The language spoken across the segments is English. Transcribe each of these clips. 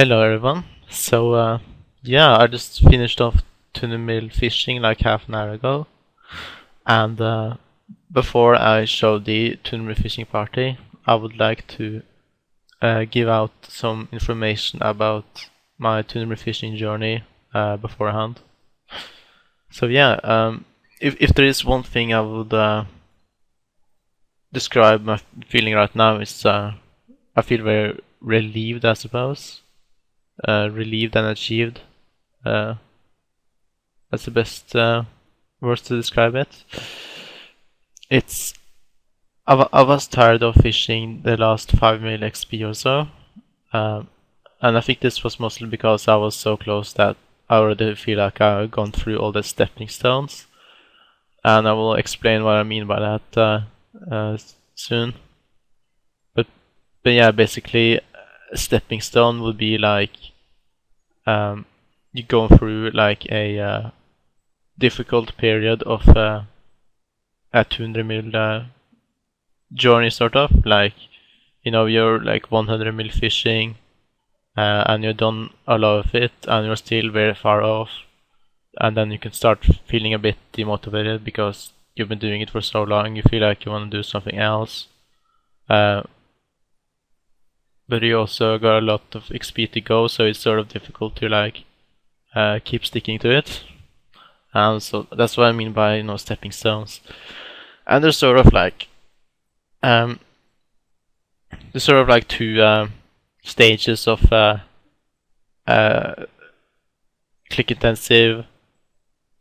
Hello everyone. Yeah, I just finished off tuna meal fishing like half an hour ago, and before I show the tuna meal fishing party, I would like to give out some information about my tuna meal fishing journey beforehand. If there is one thing I would describe my feeling right now is I feel very relieved, I suppose. Relieved and achieved. Uh, that's the best words to describe it. It's I was tired of fishing the last 5 mil XP or so, and I think this was mostly because I was so close that I already feel like I've gone through all the stepping stones, and I will explain what I mean by that soon. But yeah, basically, a stepping stone would be like you go through like a difficult period of a 200 mil journey, sort of like you're like 100 mil fishing, and you've done a lot of it, and you're still very far off, and then you can start feeling a bit demotivated because you've been doing it for so long. You feel like you want to do something else. But you also got a lot of XP to go, so it's sort of difficult to like keep sticking to it. And so that's what I mean by stepping stones. And there's sort of like two stages of click intensive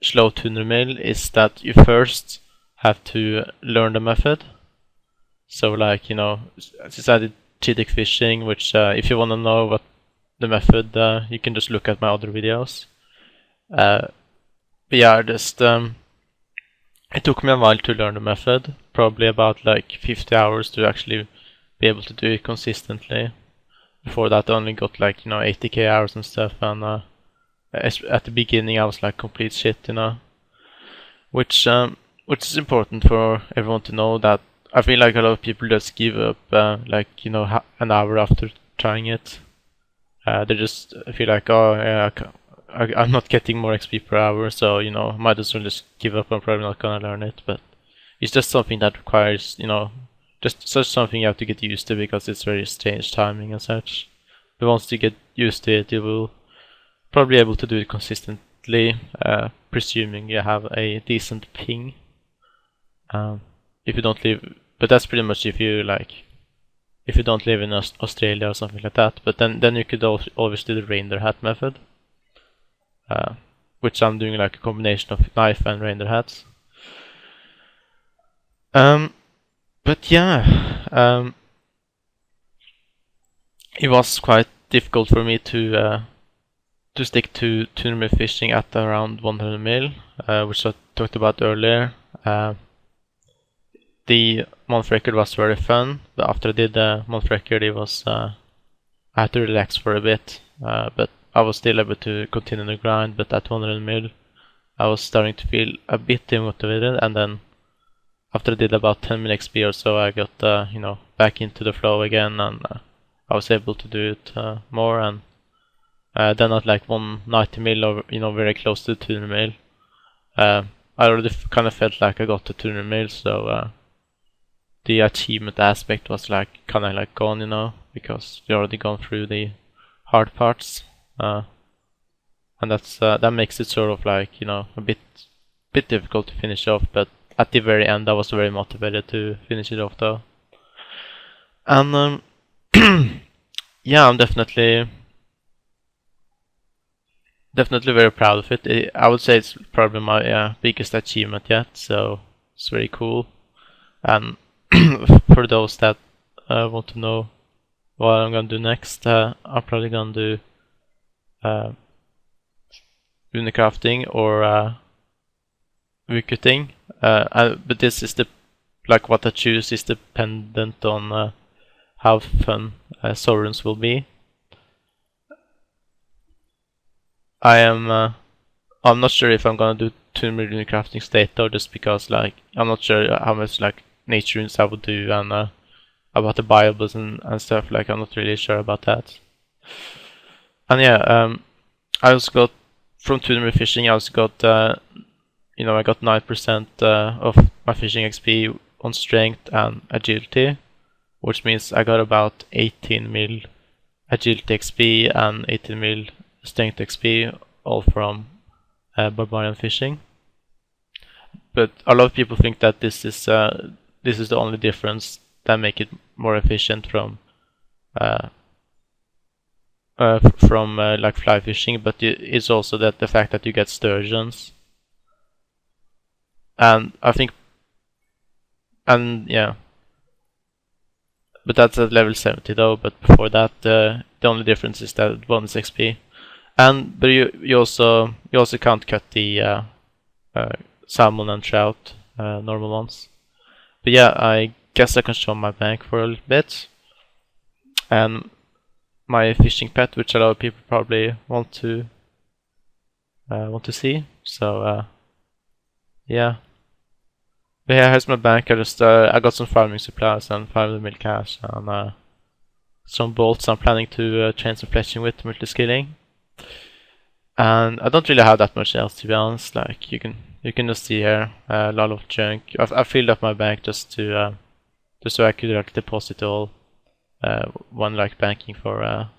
slow tuner mill. Is that you first have to learn the method. So like since I did Chidic fishing, which if you want to know what the method, you can just look at my other videos. But yeah, just it took me a while to learn the method, probably about like 50 hours to actually be able to do it consistently. Before that I only got like 80k hours and stuff, and at the beginning I was like complete shit, which is important for everyone to know. That I feel like a lot of people just give up an hour after trying it. They just feel like, oh yeah, I'm not getting more XP per hour, so might as well just give up. I'm probably not gonna learn it. But it's just something that requires just such something you have to get used to, because it's very strange timing and such. But once you get used to it, you will probably be able to do it consistently, presuming you have a decent ping. If you don't live, but that's pretty much if you don't live in Australia or something like that. But then you could always do the reindeer hat method, which I'm doing like a combination of knife and reindeer hats. But yeah, it was quite difficult for me to stick to tuna meal fishing at around 100 mil, which I talked about earlier. The month record was very fun, but after I did the month record, it was I had to relax for a bit, but I was still able to continue the grind. But at 100 mil, I was starting to feel a bit demotivated, and then after I did about 10 mil XP or so, I got back into the flow again, and I was able to do it more. And then at like 190 mil, or very close to 200 mil, I already kind of felt like I got to 200 mil, so the achievement aspect was like kind of like gone, because we already gone through the hard parts, and that makes it sort of like a bit difficult to finish off. But at the very end, I was very motivated to finish it off though. And yeah, I'm definitely very proud of it. I would say it's probably my biggest achievement yet, so it's very cool. And for those that want to know what I'm gonna do next, I'm probably gonna do unicrafting or woodcutting. But this is what I choose is dependent on how fun Soruns will be. I'm not sure if I'm gonna do 2 million crafting state though, just because I'm not sure how much nature runes I would do, and about the Bibles and stuff. I'm not really sure about that. And yeah, I also got from tournament fishing. I also got I got 9% of my fishing XP on strength and agility, which means I got about 18 mil agility XP and 18 mil strength XP, all from barbarian fishing. But a lot of people think that this is the only difference that make it more efficient from like fly fishing, but it's also that the fact that you get sturgeons, and I think, and yeah, but that's at level 70 though. But before that, the only difference is that bonus XP, but you also can't cut the salmon and trout, normal ones. But yeah, I guess I can show my bank for a little bit, and my fishing pet, which a lot of people probably want to see. So yeah. But yeah, here's my bank. I got some farming supplies and 500 mil cash and some bolts I'm planning to train some fletching with, multi-skilling. And I don't really have that much else, to be honest. Like you can just see here a lot of junk. I filled up my bank just so I could like deposit all one like banking for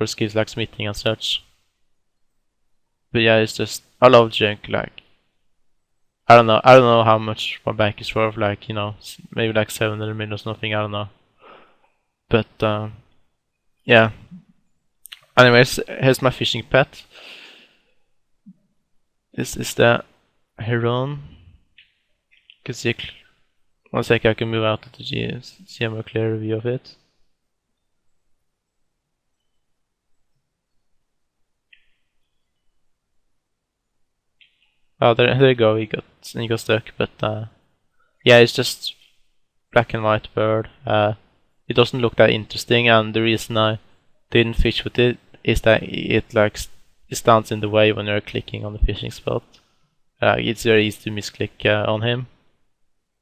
skills like smithing and such. But yeah, it's just a lot of junk. Like I don't know how much my bank is worth. Like maybe like 700 million or something. I don't know. But yeah. Anyways, here's my fishing pet. This is the heron. You can see. One sec, I can move out of the G, see a more clear view of it. Oh, there you go. He got stuck, but yeah, it's just black and white bird. It doesn't look that interesting, and the reason I didn't fish with it is that it stands in the way when you're clicking on the fishing spot. It's very easy to misclick on him.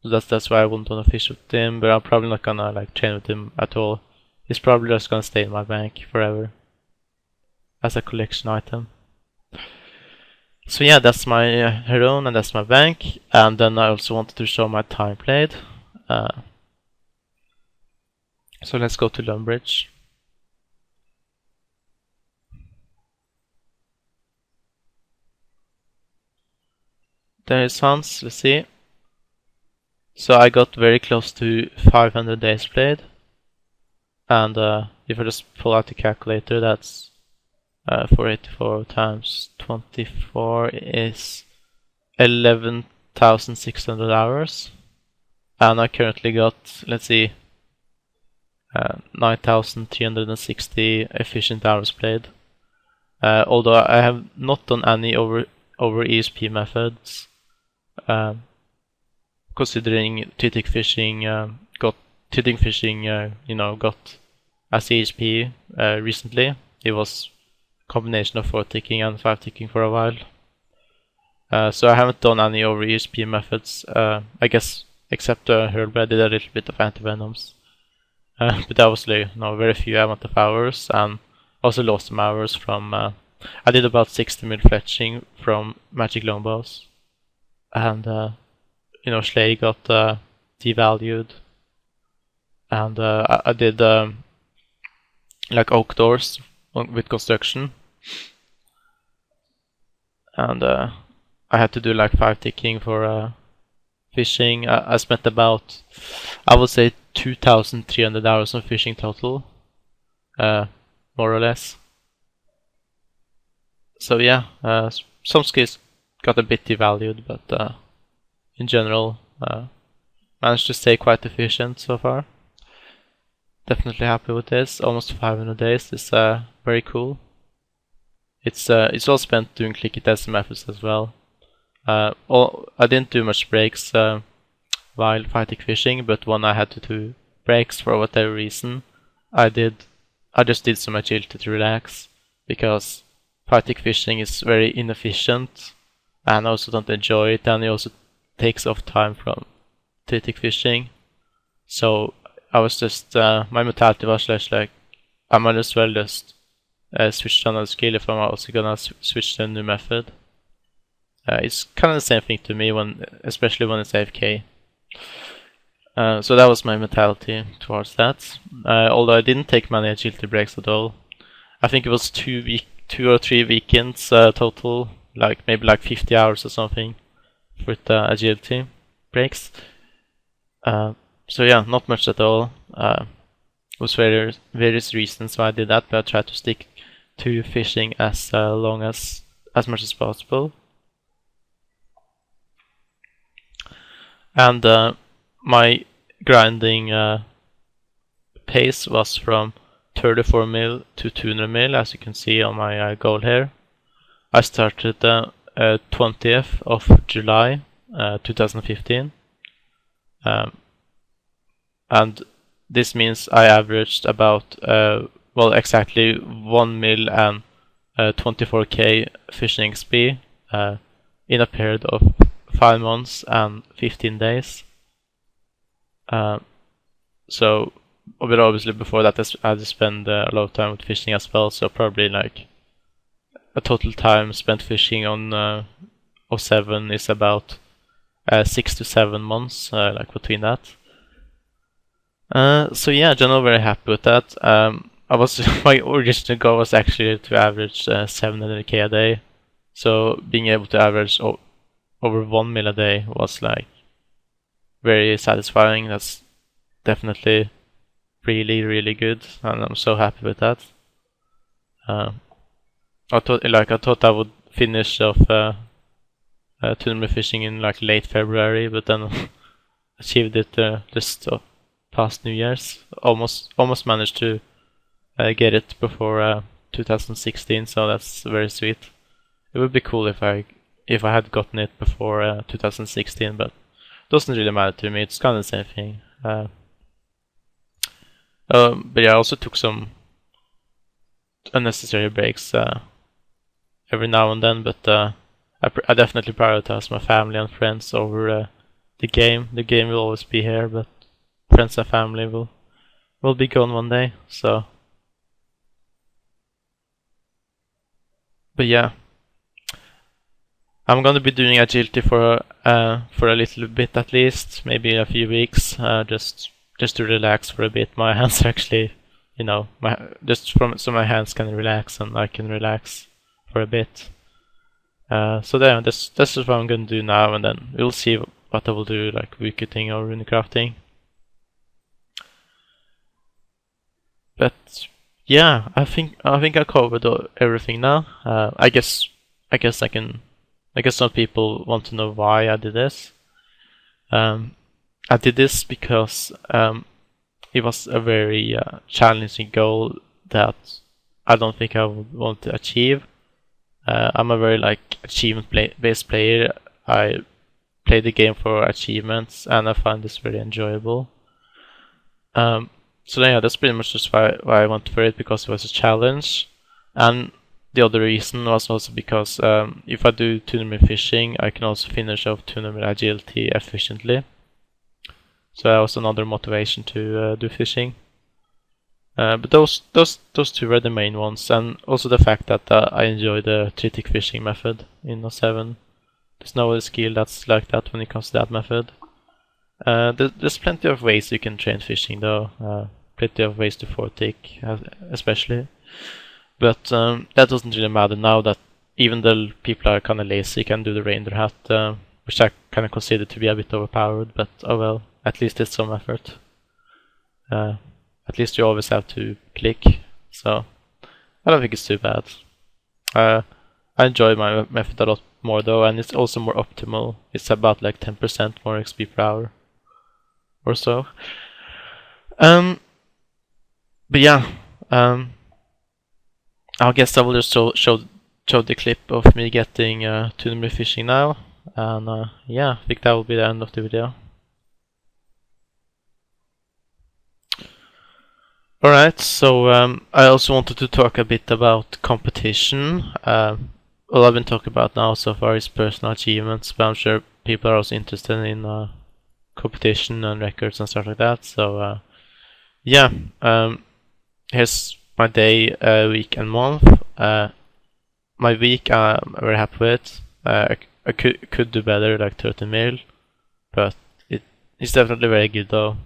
So that's why I wouldn't want to fish with him, but I'm probably not gonna like train with him at all. He's probably just gonna stay in my bank forever as a collection item. So yeah, that's my heron and that's my bank. And then I also wanted to show my time played. So let's go to Lumbridge. There is Hans, let's see. So I got very close to 500 days played. And if I just pull out the calculator, that's 484 times 24 is 11,600 hours. And I currently got, let's see, 9,360 efficient hours played. Although I have not done any over ESP methods, considering Titic fishing got as ESP recently. It was a combination of 4-ticking and 5-ticking for a while. So I haven't done any over ESP methods, I guess, except Hurlby. I did a little bit of antivenoms. But that was very few amount of hours, and also lost some hours from I did about 60 mil fletching from magic longbows, and Schley got devalued, and I did like oak doors with construction, and I had to do like 5-ticking for fishing. I spent about, I would say, 2,300 hours on fishing total, more or less. So yeah, some skills got a bit devalued, but in general, managed to stay quite efficient so far. Definitely happy with this. Almost 500 days is very cool. It's all spent doing clicky test methods as well. I didn't do much breaks while fighting fishing, but when I had to do breaks for whatever reason, I just did some agility to relax, because fighting fishing is very inefficient, and I also don't enjoy it, and it also takes off time from Titic fishing. So I was just my mentality was like I might as well just switch to another skill if I'm also gonna switch to a new method. It's kind of the same thing to me, especially when it's AFK. So that was my mentality towards that. Although I didn't take many agility breaks at all. I think it was 2 or 3 weekends total, maybe 50 hours or something with agility breaks. So yeah, not much at all. Was various reasons why I did that, but I tried to stick to fishing as much as possible. And my grinding pace was from 34 mil to 200 mil, as you can see on my goal here. I started 20th of July 2015. And this means I averaged about, exactly 1 mil and 24k fishing XP in a period of 5 months and 15 days. So, but obviously before that I had to spend a lot of time with fishing as well, so probably a total time spent fishing on 07 is about 6 to 7 months, between that. So yeah, generally very happy with that. My original goal was actually to average 700k a day, so being able to average over 1 mil a day was very satisfying. That's definitely really, really good, and I'm so happy with that. I thought I would finish off tournament fishing in late February, but then achieved it just past New Year's. Almost managed to get it before 2016, so that's very sweet. It would be cool if I had gotten it before 2016, but it doesn't really matter to me. It's kind of the same thing. But yeah, I also took some unnecessary breaks every now and then, but I definitely prioritize my family and friends over the game. The game will always be here, but friends and family will be gone one day. So, but yeah, I'm gonna be doing agility for a little bit at least, maybe a few weeks, just to relax for a bit. My hands are actually, so my hands can relax and I can relax for a bit. So there, this is what I'm gonna do now, and then we'll see what I will do, wicketting or runecrafting. But yeah, I think I covered everything now. I guess some people want to know why I did this. I did this because it was a very challenging goal that I don't think I would want to achieve. I'm a very achievement-based player. I play the game for achievements, and I find this very enjoyable. So yeah, that's pretty much just why I went for it, because it was a challenge. And the other reason was also because if I do tournament fishing, I can also finish off tournament agility efficiently. So that was another motivation to do fishing. But those two were the main ones, and also the fact that I enjoy the tritic fishing method in 07. There's no other skill that's like that when it comes to that method. There's plenty of ways you can train fishing though, plenty of ways to fortic especially. But that doesn't really matter now that even though people are kind of lazy, can do the reindeer hat, which I kind of consider to be a bit overpowered, but oh well, at least it's some effort. At least you always have to click, so I don't think it's too bad. I enjoy my method a lot more though, and it's also more optimal. It's about 10% more XP per hour or so. But yeah, I guess I will just show the clip of me getting tournament fishing now, and yeah, I think that will be the end of the video. Alright, so I also wanted to talk a bit about competition. All I've been talking about now so far is personal achievements, but I'm sure people are also interested in competition and records and stuff like that. So yeah, here's my day, week, and month. My week I'm very happy with. I could do better, like 30 mil, but it's definitely very good though.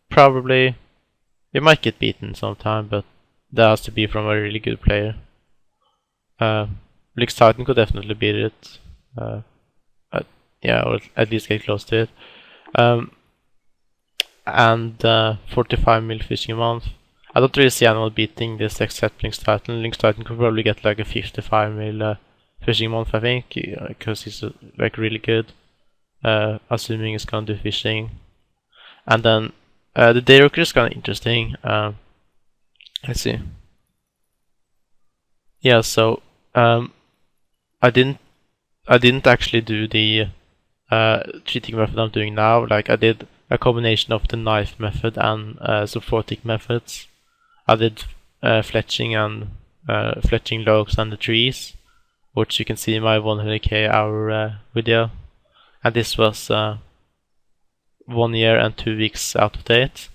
Probably we might get beaten sometime, but that has to be from a really good player. Blix Titan could definitely beat it. Yeah, or at least get close to it. And 45 mil fishing a month. I don't really see anyone beating this except Lynx Titan. Lynx Titan could probably get like a 55 mil fishing a month, I think, because he's like really good. Assuming he's gonna do fishing. And then the Dayrooker is kind of interesting. Let's see. Yeah, so I didn't actually do the cheating method I'm doing now. Like I did a combination of the knife method and some fortic methods. I did fletching and fletching logs and the trees, which you can see in my 100k hour video. And this was 1 year and 2 weeks out of date.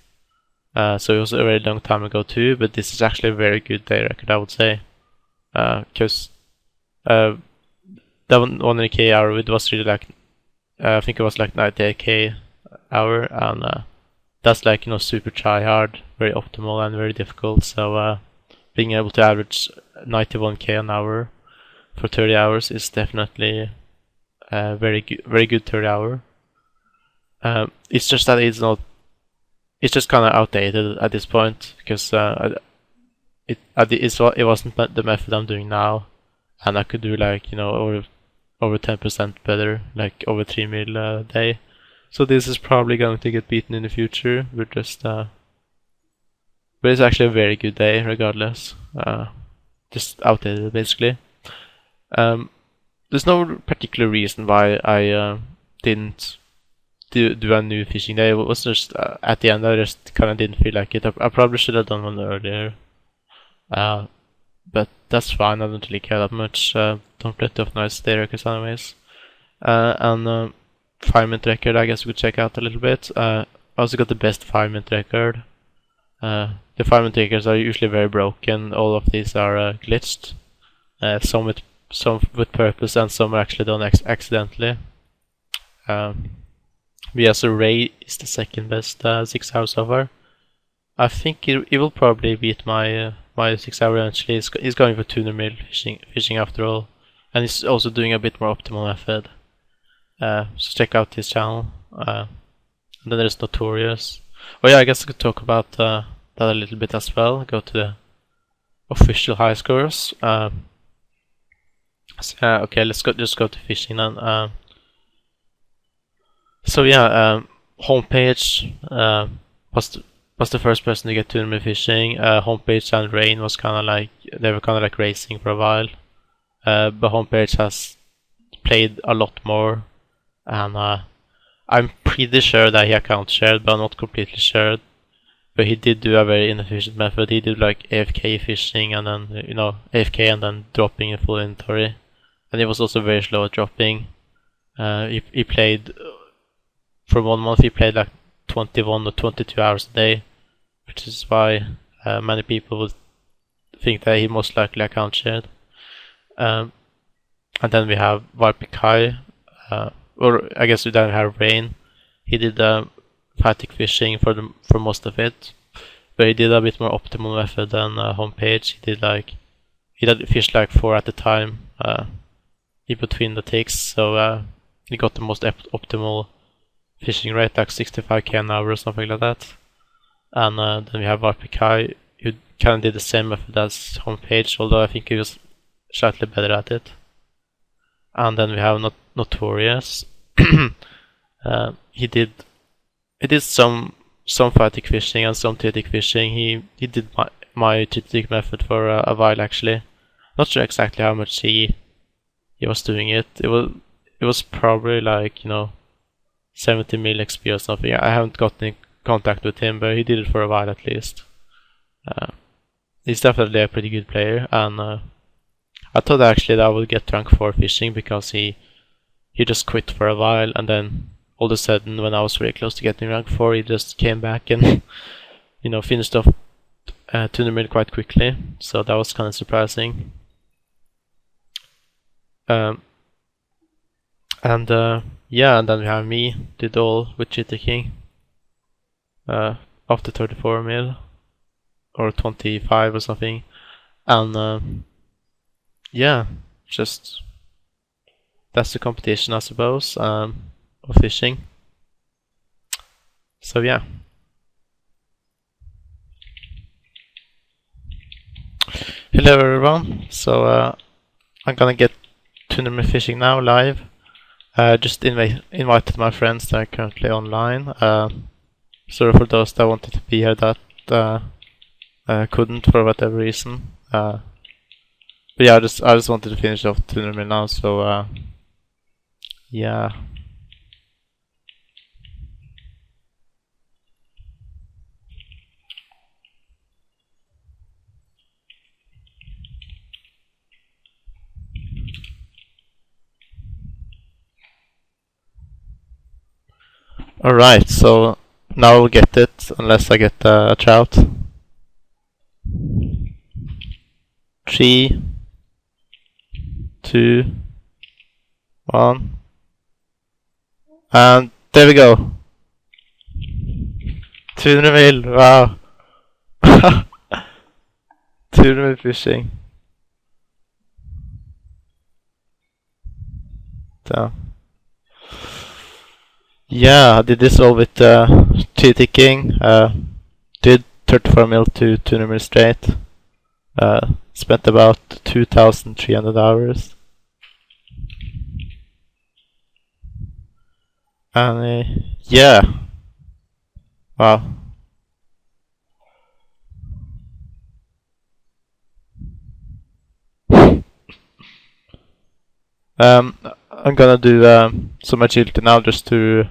So it was a very long time ago too, but this is actually a very good day record, I would say. Because that 100k hour, it was really like, I think it was like 98k hour, and that's like, you know, super try hard, very optimal and very difficult. So being able to average 91k an hour for 30 hours is definitely very good 30 hour. It's just that it's just kind of outdated at this point, because it wasn't the method I'm doing now, and I could do like, you know, over 10% better, like over 3 mil a day. So this is probably going to get beaten in the future. But it's actually a very good day regardless. Just outdated basically. There's no particular reason why I didn't do a new fishing day. It was just at the end I just kind of didn't feel like it. I probably should have done one earlier. But that's fine, I don't really care that much. Don't plenty of nice day records anyways. And 5-minute record, I guess we could check out a little bit. I also got the best 5-minute record. The 5-minute records are usually very broken. All of these are glitched. Some with purpose and some are actually done accidentally. Yeah, so Ray is the second best 6 hours so far. I think he will probably beat my 6 hour eventually. He's going for 200 mil fishing after all, and he's also doing a bit more optimal method. So check out his channel. And then there's Notorious. Oh yeah, I guess I could talk about that a little bit as well. Go to the official high scores. Okay, just go to fishing then. So yeah, Homepage was the first person to get 200 mil fishing. Homepage and Rain was kind of like, they were kind of like racing for a while. But Homepage has played a lot more, and I'm pretty sure that he account shared, but I'm not completely sure. But he did do a very inefficient method. He did like AFK fishing and then, you know, AFK and then dropping in full inventory. And he was also very slow at dropping. He played, for 1 month he played like 21 or 22 hours a day, which is why many people would think that he most likely account shared. And then we have Varpikai, or I guess we then have Rain. He did phatic fishing for most of it, but he did a bit more optimal method than Homepage. He did fish like 4 at a time in between the ticks, so he got the most optimal fishing rate, like 65k an hour or something like that. And then we have Varpikai, who kind of did the same method as Homepage, although I think he was slightly better at it. And then we have Notorious. He did some phatic fishing and some titic fishing. He did my titic method for a while actually. Not sure exactly how much he was doing it. It was probably like, you know, 70 mil XP or something. I haven't gotten in contact with him, but he did it for a while at least. He's definitely a pretty good player, and I thought actually that I would get rank 4 fishing because he just quit for a while, and then all of a sudden when I was very close to getting rank 4, he just came back and, you know, finished off 200 mil quite quickly, so that was kind of surprising. Yeah, and then we have me did all with cheat ticking after 34 mil or 25 or something, and yeah, just that's the competition, I suppose, of fishing. So yeah. Hello everyone. So I'm gonna get tournament fishing now live. Just invited my friends that are currently online. Sorry for those that wanted to be here that couldn't for whatever reason. But yeah, I just wanted to finish off tournament now. So yeah. Alright, so now I'll get it, unless I get a trout. 3, 2, 1. And there we go. 200 mil, wow. 200 mil fishing. Damn. Yeah, I did this all with cheat ticking. Did 34 mil to 200 mil straight. Spent about 2,300 hours. And yeah. Wow. I'm gonna do some agility now just to